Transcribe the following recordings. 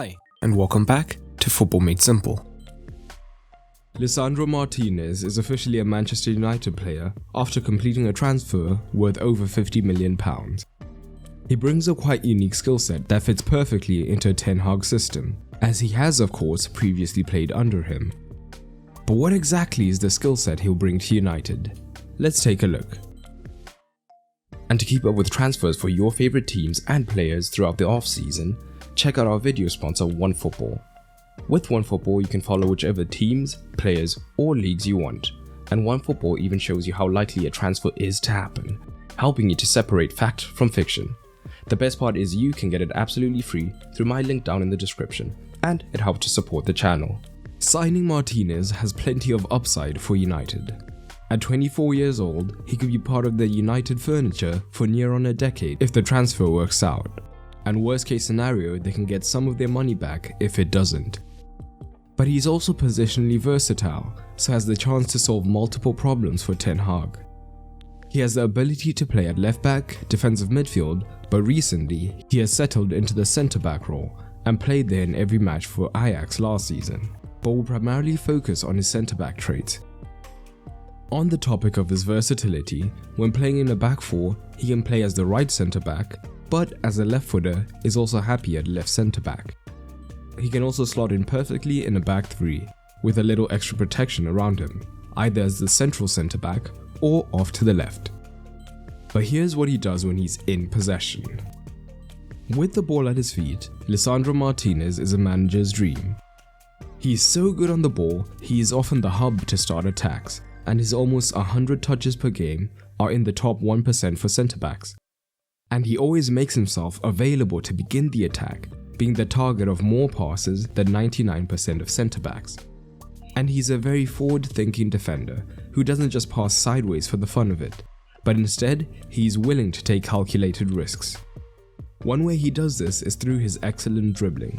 Hi, and welcome back to Football Made Simple. Lisandro Martinez is officially a Manchester United player after completing a transfer worth over £50 million. He brings a quite unique skill set that fits perfectly into a Ten Hag system, as he has of course previously played under him. But what exactly is the skill set he'll bring to United? Let's take a look. And to keep up with transfers for your favourite teams and players throughout the off-season, check out our video sponsor OneFootball. With OneFootball you can follow whichever teams, players or leagues you want, and OneFootball even shows you how likely a transfer is to happen, helping you to separate fact from fiction. The best part is you can get it absolutely free through my link down in the description, and it helps to support the channel. Signing Martinez has plenty of upside for United. At 24 years old, he could be part of the United furniture for near on a decade if the transfer works out. And worst case scenario, they can get some of their money back if it doesn't. But he's also positionally versatile, so has the chance to solve multiple problems for Ten Hag. He has the ability to play at left back, defensive midfield, but recently he has settled into the centre back role and played there in every match for Ajax last season, but will primarily focus on his centre back traits. On the topic of his versatility, when playing in a back four, he can play as the right centre back, but as a left footer is also happy at left centre back. He can also slot in perfectly in a back three, with a little extra protection around him, either as the central centre back or off to the left. But here's what he does when he's in possession. With the ball at his feet, Lisandro Martinez is a manager's dream. He's so good on the ball, he is often the hub to start attacks, and his almost 100 touches per game are in the top 1% for centre backs. And he always makes himself available to begin the attack, being the target of more passes than 99% of centre backs. And he's a very forward-thinking defender who doesn't just pass sideways for the fun of it, but instead he's willing to take calculated risks. One way he does this is through his excellent dribbling.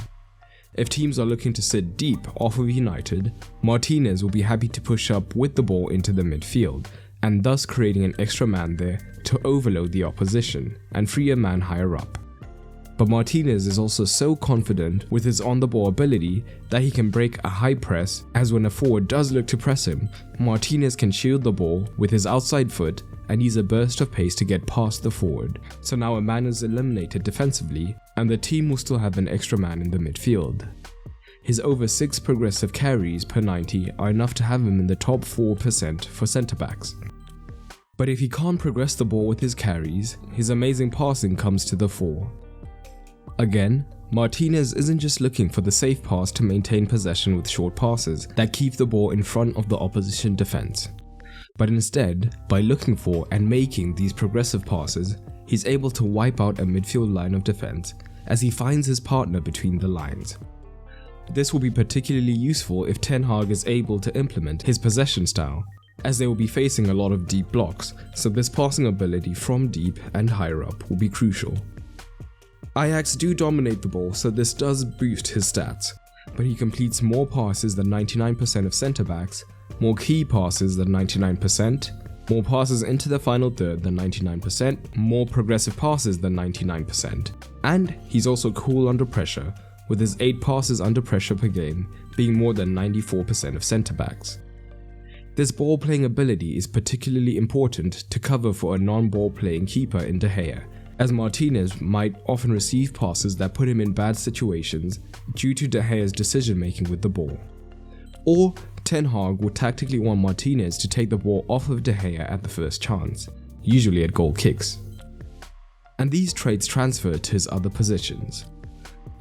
If teams are looking to sit deep off of United, Martinez will be happy to push up with the ball into the midfield, and thus creating an extra man there to overload the opposition and free a man higher up. But Martinez is also so confident with his on-the-ball ability that he can break a high press, as when a forward does look to press him, Martinez can shield the ball with his outside foot and use a burst of pace to get past the forward. So now a man is eliminated defensively and the team will still have an extra man in the midfield. His over 6 progressive carries per 90 are enough to have him in the top 4% for centre backs. But if he can't progress the ball with his carries, his amazing passing comes to the fore. Again, Martinez isn't just looking for the safe pass to maintain possession with short passes that keep the ball in front of the opposition defense. But instead, by looking for and making these progressive passes, he's able to wipe out a midfield line of defense as he finds his partner between the lines. This will be particularly useful if Ten Hag is able to implement his possession style, as they will be facing a lot of deep blocks, so this passing ability from deep and higher up will be crucial. Ajax do dominate the ball, so this does boost his stats, but he completes more passes than 99% of centre backs, more key passes than 99%, more passes into the final third than 99%, more progressive passes than 99%, and he's also cool under pressure, with his 8 passes under pressure per game being more than 94% of centre backs. This ball playing ability is particularly important to cover for a non-ball playing keeper in De Gea, as Martinez might often receive passes that put him in bad situations due to De Gea's decision making with the ball. Or Ten Hag would tactically want Martinez to take the ball off of De Gea at the first chance, usually at goal kicks. And these traits transfer to his other positions.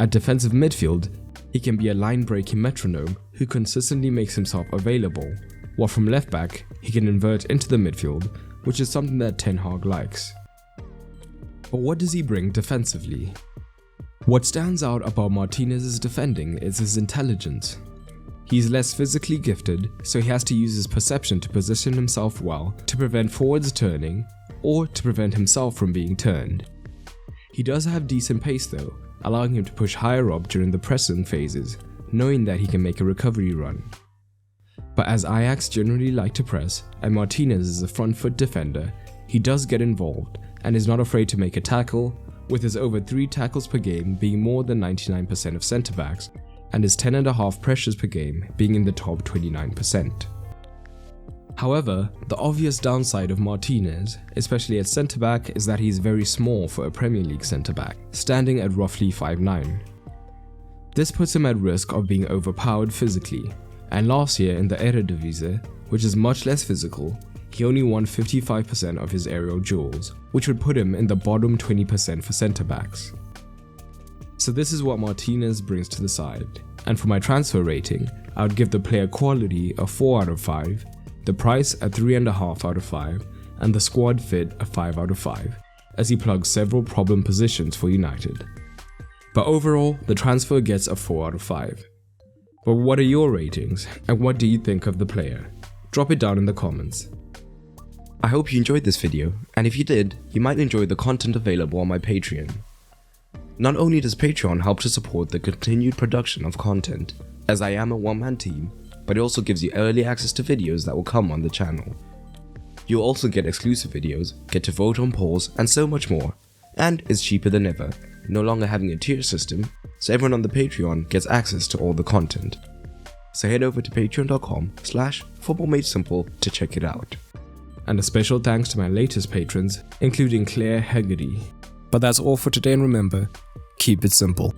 At defensive midfield, he can be a line-breaking metronome who consistently makes himself available, while from left back, he can invert into the midfield, which is something that Ten Hag likes. But what does he bring defensively? What stands out about Martinez's defending is his intelligence. He's less physically gifted, so he has to use his perception to position himself well to prevent forwards turning, or to prevent himself from being turned. He does have decent pace though, allowing him to push higher up during the pressing phases, knowing that he can make a recovery run. But as Ajax generally like to press, and Martinez is a front foot defender, he does get involved and is not afraid to make a tackle, with his over 3 tackles per game being more than 99% of centre backs and his 10.5 pressures per game being in the top 29%. However, the obvious downside of Martinez, especially at centre back, is that he is very small for a Premier League centre back, standing at roughly 5'9". This puts him at risk of being overpowered physically, and last year in the Eredivisie, which is much less physical, he only won 55% of his aerial duels, which would put him in the bottom 20% for centre backs. So this is what Martinez brings to the side, and for my transfer rating, I would give the player quality a 4 out of 5, the price a 3.5 out of 5, and the squad fit a 5 out of 5, as he plugs several problem positions for United. But overall, the transfer gets a 4 out of 5. But what are your ratings, and what do you think of the player? Drop it down in the comments. I hope you enjoyed this video, and if you did, you might enjoy the content available on my Patreon. Not only does Patreon help to support the continued production of content, as I am a one-man team, but it also gives you early access to videos that will come on the channel. You'll also get exclusive videos, get to vote on polls, and so much more. And it's cheaper than ever, no longer having a tier system, so everyone on the Patreon gets access to all the content. So head over to patreon.com/footballmadesimple to check it out. And a special thanks to my latest patrons, including Claire Hegarty. But that's all for today, and remember, keep it simple.